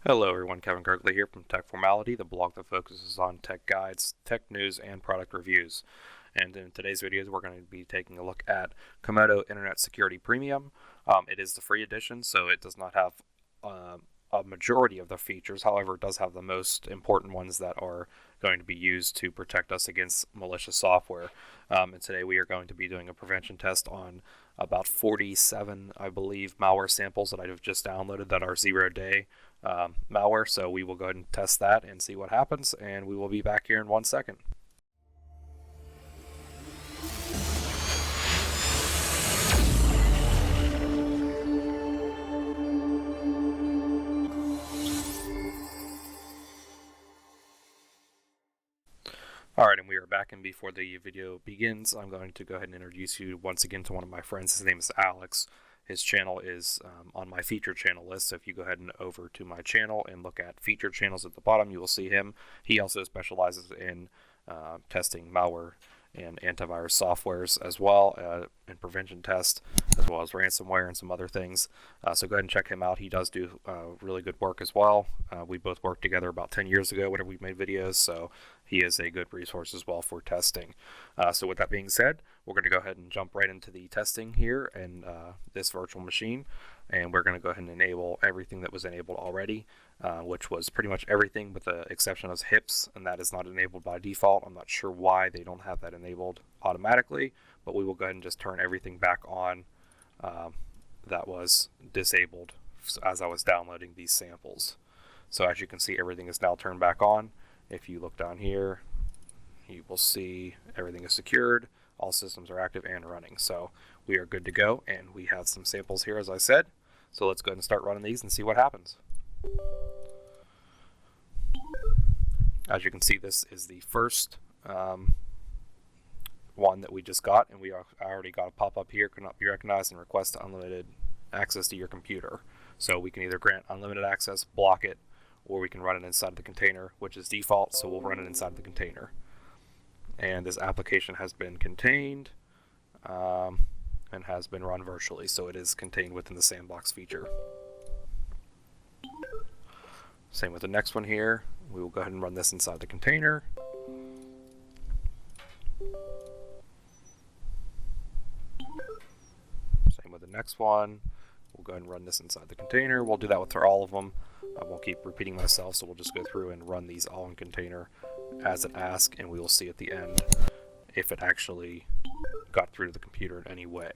Hello everyone, Kevin Kirkley here from Techformality, the blog that focuses on tech guides, tech news, and product reviews. And in today's videos, we're going to be taking a look at Comodo Internet Security Premium. It is the free edition, so it does not have a majority of the features. However, it does have the most important ones that are going to be used to protect us against malicious software. And today we are going to be doing a prevention test on about 47, I believe, malware samples that I have just downloaded that are 0-day malware. So we will go ahead and test that and see what happens, and we will be back here in 1 second. Alright, and we are back, and before the video begins, I'm going to go ahead and introduce you once again to one of my friends. His name is Alex. His channel is on my featured channel list, so if you go ahead and over to my channel and look at featured channels at the bottom, you will see him. He also specializes in testing malware and antivirus softwares as well, and prevention tests, as well as ransomware and some other things. So go ahead and check him out. He does do really good work as well. We both worked together about 10 years ago whenever we made videos, so he is a good resource as well for testing. So with that being said, we're going to go ahead and jump right into the testing here in this virtual machine, and we're going to go ahead and enable everything that was enabled already, which was pretty much everything with the exception of HIPS, and that is not enabled by default. I'm not sure why they don't have that enabled automatically, but we will go ahead and just turn everything back on that was disabled as I was downloading these samples. So as you can see, everything is now turned back on. If you look down here, you will see everything is secured, all systems are active and running. So we are good to go, and we have some samples here, as I said. So let's go ahead and start running these and see what happens. As you can see, this is the first one that we just got, and I already got a pop-up here, cannot be recognized, and request unlimited access to your computer. So we can either grant unlimited access, block it, or we can run it inside the container, which is default, so we'll run it inside the container. And this application has been contained and has been run virtually, so it is contained within the sandbox feature. Same with the next one here. We will go ahead and run this inside the container. Same with the next one. We'll go ahead and run this inside the container. We'll do that with all of them. I won't keep repeating myself, so we'll just go through and run these all in container as it asks, and we will see at the end if it actually got through to the computer in any way.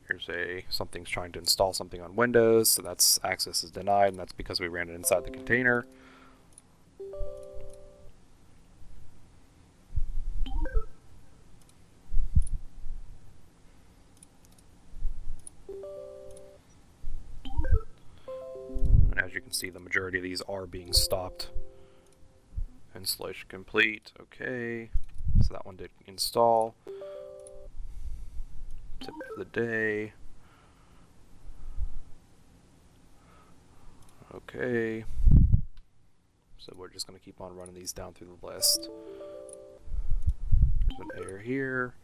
Here's something's trying to install something on Windows, so that's access is denied, and that's because we ran it inside the container. And as you can see, the majority of these are being stopped. Installation complete. Okay, so that one did install. Tip of the day. Okay, so we're just going to keep on running these down through the list. There's an error here.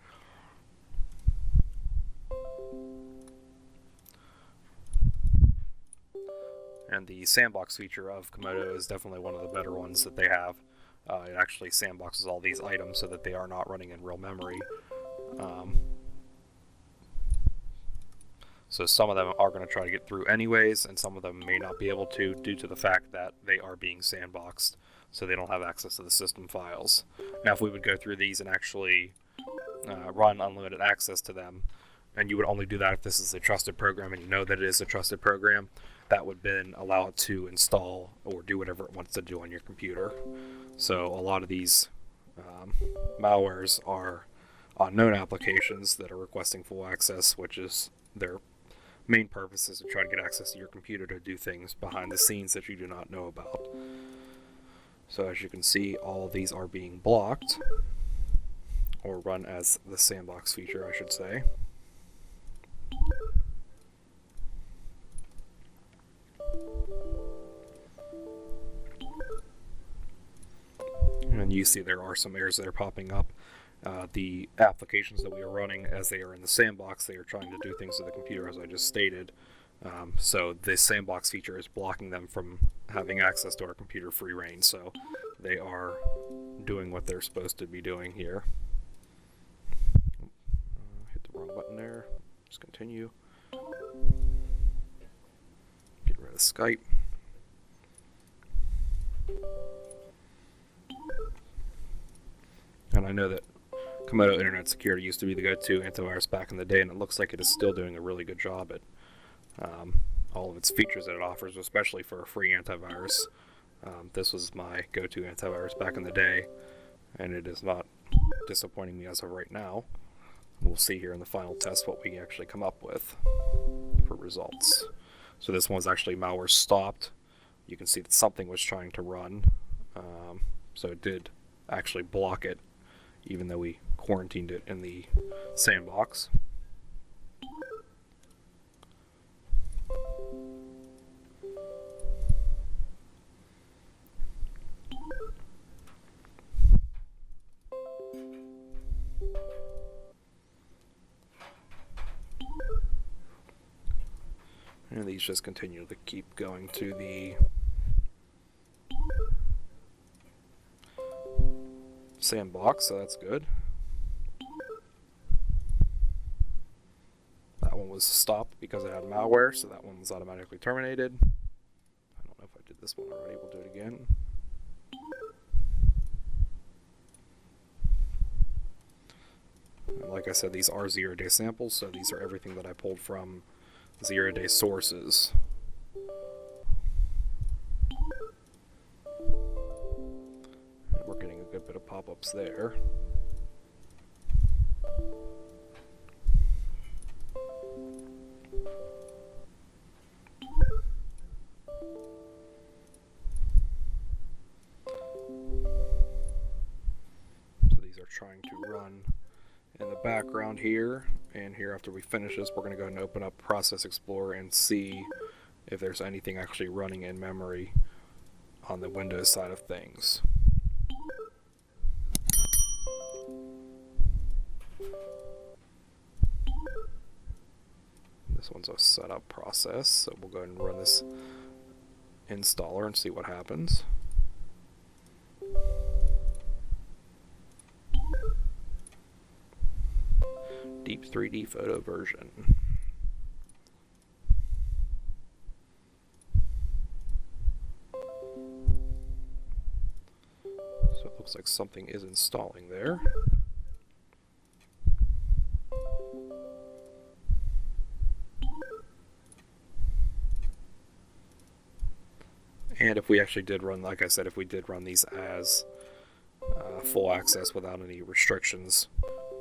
And the sandbox feature of Comodo is definitely one of the better ones that they have. It actually sandboxes all these items so that they are not running in real memory. So some of them are going to try to get through anyways, and some of them may not be able to due to the fact that they are being sandboxed, so they don't have access to the system files. Now if we would go through these and actually run unlimited access to them, and you would only do that if this is a trusted program and you know that it is a trusted program, that would then allow it to install or do whatever it wants to do on your computer. So a lot of these malwares are on known applications that are requesting full access, which is their main purpose is to try to get access to your computer to do things behind the scenes that you do not know about. So as you can see, all of these are being blocked, or run as the sandbox feature, I should say. And you see there are some errors that are popping up, The applications that we are running, as they are in the sandbox, they are trying to do things to the computer, as I just stated. So this sandbox feature is blocking them from having access to our computer free reign. So they are doing what they're supposed to be doing here. Hit the wrong button there. Just continue. Get rid of Skype. And I know that Comodo Internet Security used to be the go-to antivirus back in the day, and it looks like it is still doing a really good job at all of its features that it offers, especially for a free antivirus. This was my go-to antivirus back in the day, and it is not disappointing me as of right now. We'll see here in the final test what we actually come up with for results. So this one was actually malware stopped. You can see that something was trying to run, so it did actually block it, even though we quarantined it in the sandbox. And these just continue to keep going to the sandbox, so that's good. That one was stopped because it had malware, so that one was automatically terminated. I don't know if I did this one already. We'll do it again. And like I said, these are 0-day samples, so these are everything that I pulled from 0-day sources. And we're getting a good bit of pop-ups there. So these are trying to run in the background here, and here after we finish this, we're going to go ahead and open up Process Explorer and see if there's anything actually running in memory on the Windows side of things. This one's a setup process, so we'll go ahead and run this installer and see what happens. Deep 3D photo version. So it looks like something is installing there. And if we actually did run, like I said, if we did run these as full access without any restrictions,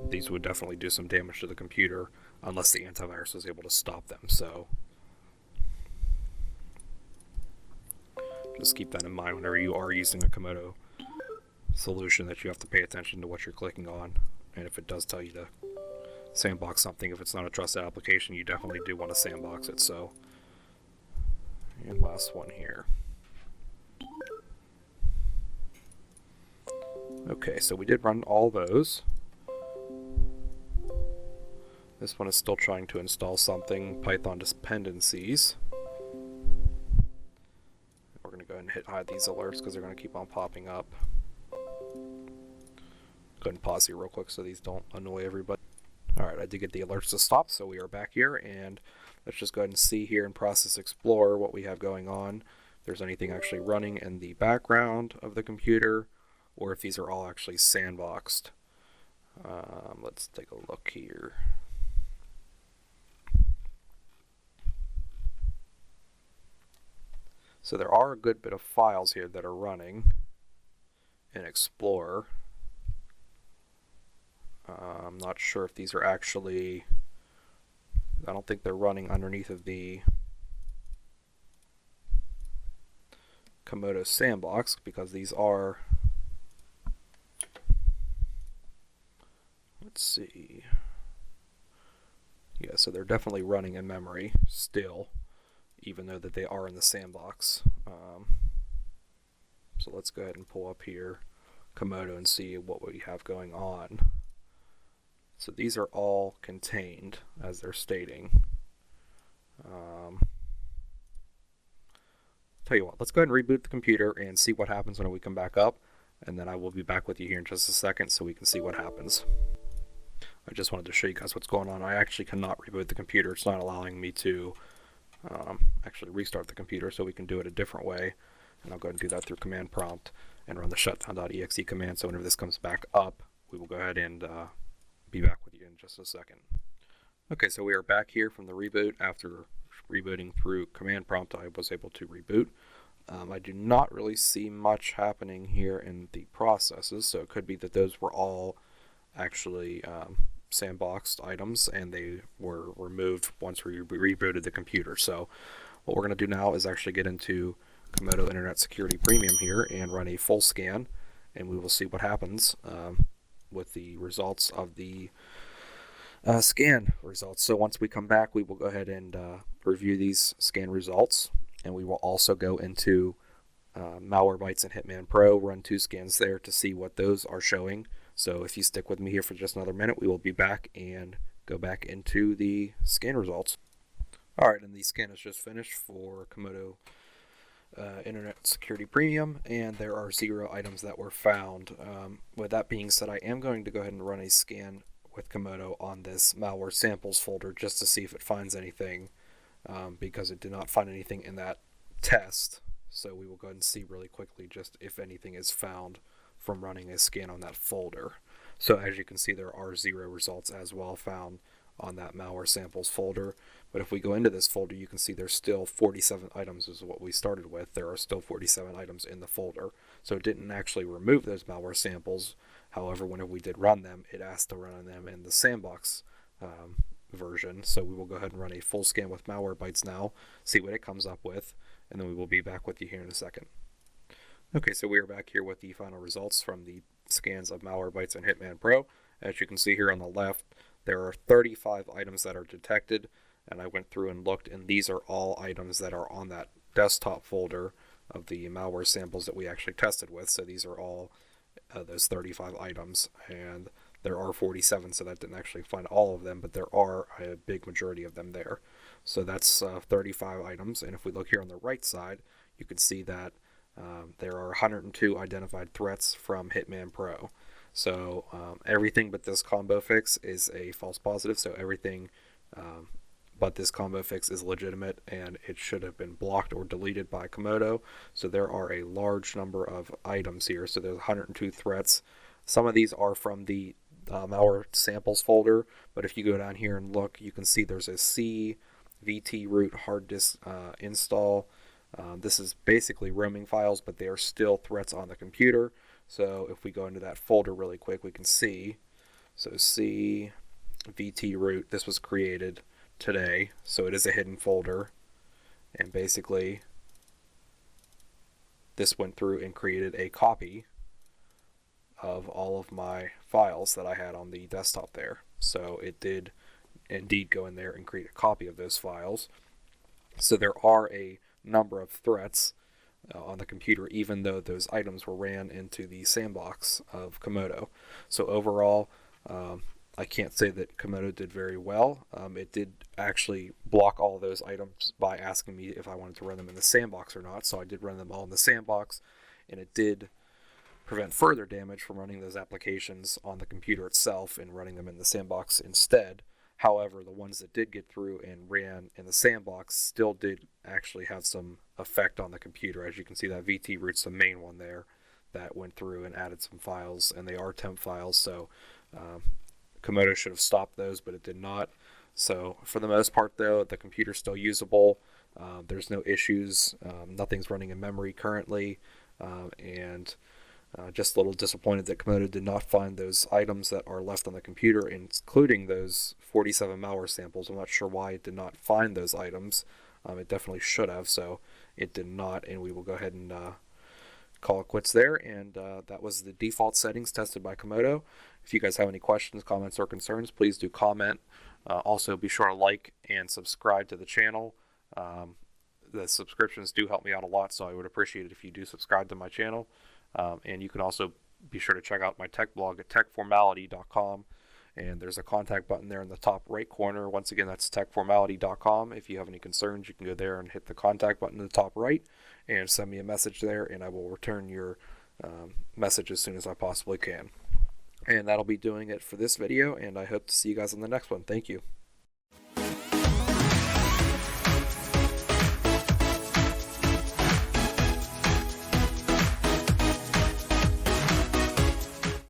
these would definitely do some damage to the computer unless the antivirus was able to stop them. So just keep that in mind whenever you are using a Comodo solution, that you have to pay attention to what you're clicking on. And if it does tell you to sandbox something, if it's not a trusted application, you definitely do want to sandbox it. So, and last one here. Okay, so we did run all those. This one is still trying to install something, Python dependencies. We're going to go ahead and hit hide these alerts because they're going to keep on popping up. Go ahead and pause here real quick so these don't annoy everybody. Alright, I did get the alerts to stop, so we are back here, and let's just go ahead and see here in Process Explorer what we have going on. If there's anything actually running in the background of the computer, or if these are all actually sandboxed. Let's take a look here. So there are a good bit of files here that are running in Explorer. I'm not sure if these are actually, I don't think they're running underneath of the Comodo sandbox, because these are, let's see, yeah, so they're definitely running in memory still, even though that they are in the sandbox. So let's go ahead and pull up here Comodo and see what we have going on. So these are all contained as they're stating. Tell you what, let's go ahead and reboot the computer and see what happens when we come back up, and then I will be back with you here in just a second so we can see what happens. I just wanted to show you guys what's going on. I actually cannot reboot the computer. It's not allowing me to actually restart the computer, so we can do it a different way. And I'll go ahead and do that through command prompt and run the shutdown.exe command. So whenever this comes back up, we will go ahead and be back with you in just a second. Okay, so we are back here from the reboot. After rebooting through command prompt, I was able to reboot. I do not really see much happening here in the processes, so it could be that those were all actually sandboxed items and they were removed once we rebooted the computer. So what we're going to do now is actually get into Comodo Internet Security Premium here and run a full scan, and we will see what happens with the results of the scan results. So once we come back, we will go ahead and review these scan results, and we will also go into Malwarebytes and Hitman Pro, run 2 scans there to see what those are showing. So if you stick with me here for just another minute, we will be back and go back into the scan results. Alright, and the scan is just finished for Comodo Internet Security Premium, and there are 0 items that were found. With that being said, I am going to go ahead and run a scan with Comodo on this malware samples folder just to see if it finds anything, because it did not find anything in that test. So we will go ahead and see really quickly just if anything is found from running a scan on that folder. So as you can see, there are 0 results as well found on that malware samples folder. But if we go into this folder, you can see there's still 47 items is what we started with. There are still 47 items in the folder. So it didn't actually remove those malware samples. However, whenever we did run them, it asked to run them in the sandbox version. So we will go ahead and run a full scan with Malwarebytes now, see what it comes up with, and then we will be back with you here in a second. Okay, so we are back here with the final results from the scans of Malwarebytes and Hitman Pro. As you can see here on the left, there are 35 items that are detected, and I went through and looked, and these are all items that are on that desktop folder of the malware samples that we actually tested with. So these are all those 35 items, and there are 47, so that didn't actually find all of them, but there are a big majority of them there. So that's 35 items, and if we look here on the right side, you can see that there are 102 identified threats from Hitman Pro. So everything but this combo fix is a false positive, so everything but this combo fix is legitimate, and it should have been blocked or deleted by Comodo. So there are a large number of items here. So there's 102 threats. Some of these are from the malware samples folder, but if you go down here and look, you can see there's a C VT root hard disk install. This is basically roaming files, but they are still threats on the computer. So if we go into that folder really quick, we can see, so C VT root, this was created today, so it is a hidden folder, and basically this went through and created a copy of all of my files that I had on the desktop there. So it did indeed go in there and create a copy of those files. So there are a number of threats on the computer, even though those items were ran into the sandbox of Comodo. So overall, I can't say that Comodo did very well. It did actually block all of those items by asking me if I wanted to run them in the sandbox or not. So I did run them all in the sandbox, and it did prevent further damage from running those applications on the computer itself and running them in the sandbox instead. However, the ones that did get through and ran in the sandbox still did actually have some effect on the computer. As you can see, that VT root's the main one there that went through and added some files, and they are temp files, so Comodo should have stopped those, but it did not. So for the most part, though, the computer's still usable. There's no issues. Nothing's running in memory currently, and just a little disappointed that Comodo did not find those items that are left on the computer, including those 47 malware samples. I'm not sure why it did not find those items. It definitely should have, so it did not, and we will go ahead and call it quits there. And that was the default settings tested by Comodo. If you guys have any questions, comments, or concerns, please do comment. Also, be sure to like and subscribe to the channel. The subscriptions do help me out a lot, so I would appreciate it if you do subscribe to my channel. And you can also be sure to check out my tech blog at techformality.com and there's a contact button there in the top right corner. Once again, that's techformality.com. If you have any concerns, you can go there and hit the contact button in the top right and send me a message there, and I will return your message as soon as I possibly can. And that'll be doing it for this video, and I hope to see you guys on the next one. Thank you.